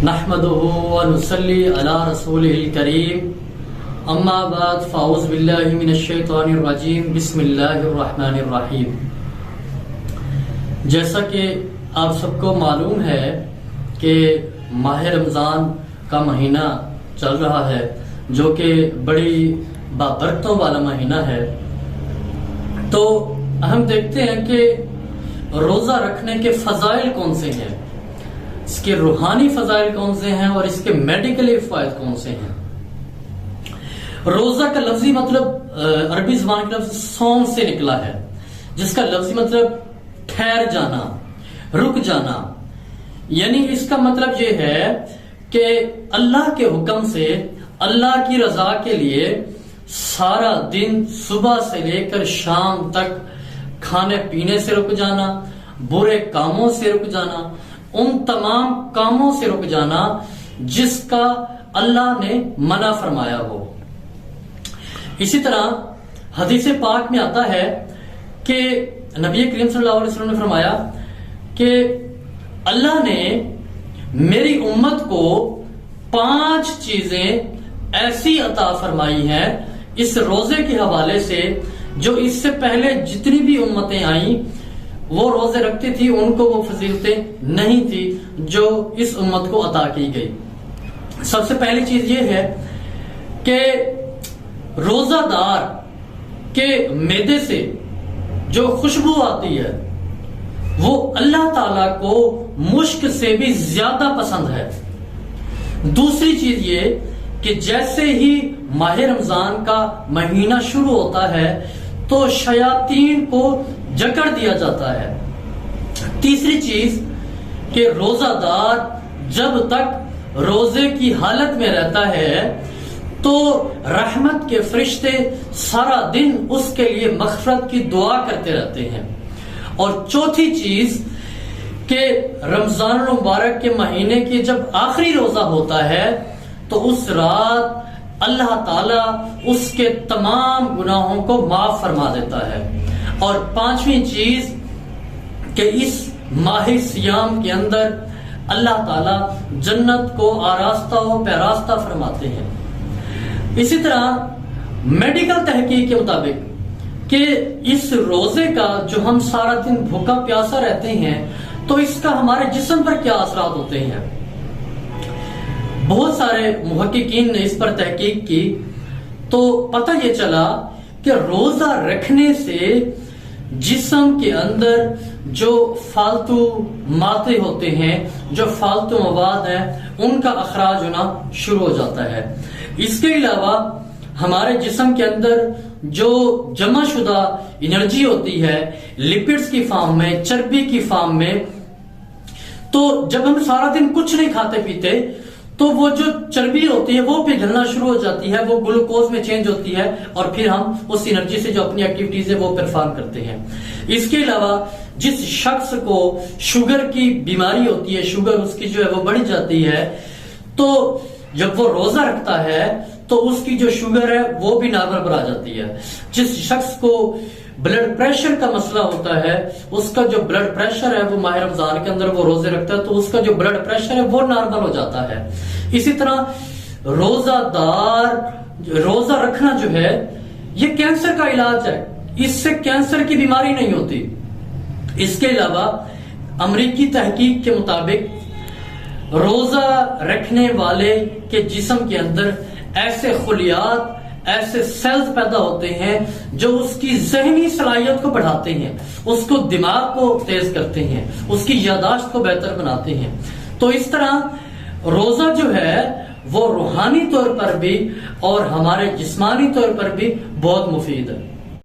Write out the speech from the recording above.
नहमदुहु व नुसल्ली अला रसूलिहिल करीम अम्मा बाद फ़ाऊज़ु बिल्लाहि मिनश शैतानिर रजीम बिस्मिल्लाहिर रहमानिर रहीम। जैसा कि आप सबको मालूम है कि माह रमज़ान का महीना चल रहा है, जो कि बड़ी बाबरकतों वाला महीना है। तो हम देखते हैं कि रोज़ा रखने के फ़ज़ाइल कौन से हैं, इसके रूहानी फ़ज़ाइल कौन से हैं और इसके मेडिकली फ़ायदे कौन से हैं। रोज़ा का लफ्ज़ी मतलब अरबी ज़बान का लफ्ज़ सौम से निकला है, जिसका लफ्ज़ी मतलब ठहर जाना, रुक जाना। यानी इसका मतलब ये है कि अल्लाह के हुक्म से, अल्लाह की रजा के लिए सारा दिन सुबह से लेकर शाम तक खाने पीने से रुक जाना, बुरे कामों से रुक जाना, उन तमाम कामों से रुक जाना जिसका अल्लाह ने मना फरमाया हो। इसी तरह हदीस पाक में आता है कि नबी करीम सल्लल्लाहु अलैहि वसल्लम ने फरमाया कि अल्लाह ने मेरी उम्मत को 5 चीजें ऐसी अता फरमाई हैं इस रोजे के हवाले से, जो इससे पहले जितनी भी उम्मतें आई वो रोजे रखती थी, उनको वो फजीलतें नहीं थी जो इस उम्मत को अता की गई। सबसे पहली चीज ये है कि रोजादार के मैदे से जो खुशबू आती है वो अल्लाह ताला को मुश्क से भी ज्यादा पसंद है। दूसरी चीज ये कि जैसे ही माह रमजान का महीना शुरू होता है तो शयातीन को जकड़ दिया जाता है। तीसरी चीज कि रोजादार जब तक रोजे की हालत में रहता है तो रहमत के फरिश्ते सारा दिन उसके लिए मग़फ़िरत की दुआ करते रहते हैं। और चौथी चीज कि रमजान मुबारक के महीने की जब आखिरी रोजा होता है तो उस रात अल्लाह ताला उसके तमाम गुनाहों को माफ फरमा देता है। और पांचवी चीज कि इस माह सियाम के अंदर अल्लाह ताला जन्नत को आरास्ता व पैरास्ता फरमाते हैं। इसी तरह मेडिकल तहकीक के मुताबिक कि इस रोजे का जो हम सारा दिन भूखा प्यासा रहते हैं तो इसका हमारे जिस्म पर क्या असरात होते हैं। बहुत सारे मुहक्किकीन ने इस पर तहकीक की तो पता ये चला कि रोजा रखने से जिस्म के अंदर जो फालतू मादे होते हैं, जो फालतू मवाद हैं, उनका अखराज होना शुरू हो जाता है। इसके अलावा हमारे जिस्म के अंदर जो जमा शुदा एनर्जी होती है लिपिड्स की फॉर्म में, चर्बी की फॉर्म में, तो जब हम सारा दिन कुछ नहीं खाते पीते तो वो जो चर्बी होती है वो पिघलना शुरू हो जाती है, वो ग्लूकोज में चेंज होती है और फिर हम उस एनर्जी से जो अपनी एक्टिविटीज है वो परफॉर्म करते हैं। इसके अलावा जिस शख्स को शुगर की बीमारी होती है, शुगर उसकी जो है वो बढ़ जाती है, तो जब वो रोजा रखता है तो उसकी जो शुगर है वो भी नॉर्मल पर आ जाती है। जिस शख्स को ब्लड प्रेशर का मसला होता है, उसका जो ब्लड प्रेशर है वो माह रमजान के अंदर वो रोजे रखता है तो उसका जो ब्लड प्रेशर है वो नॉर्मल हो जाता है। इसी तरह रोजा रखना जो है ये कैंसर का इलाज है, इससे कैंसर की बीमारी नहीं होती। इसके अलावा अमेरिकी तहकीक के मुताबिक रोजा रखने वाले के जिस्म के अंदर ऐसे खुलियात, ऐसे सेल्स पैदा होते हैं जो उसकी जहनी सलाहियत को बढ़ाते हैं, उसको दिमाग को तेज करते हैं, उसकी यादाश्त को बेहतर बनाते हैं। तो इस तरह रोजा जो है वो रूहानी तौर पर भी और हमारे जिस्मानी तौर पर भी बहुत मुफीद है।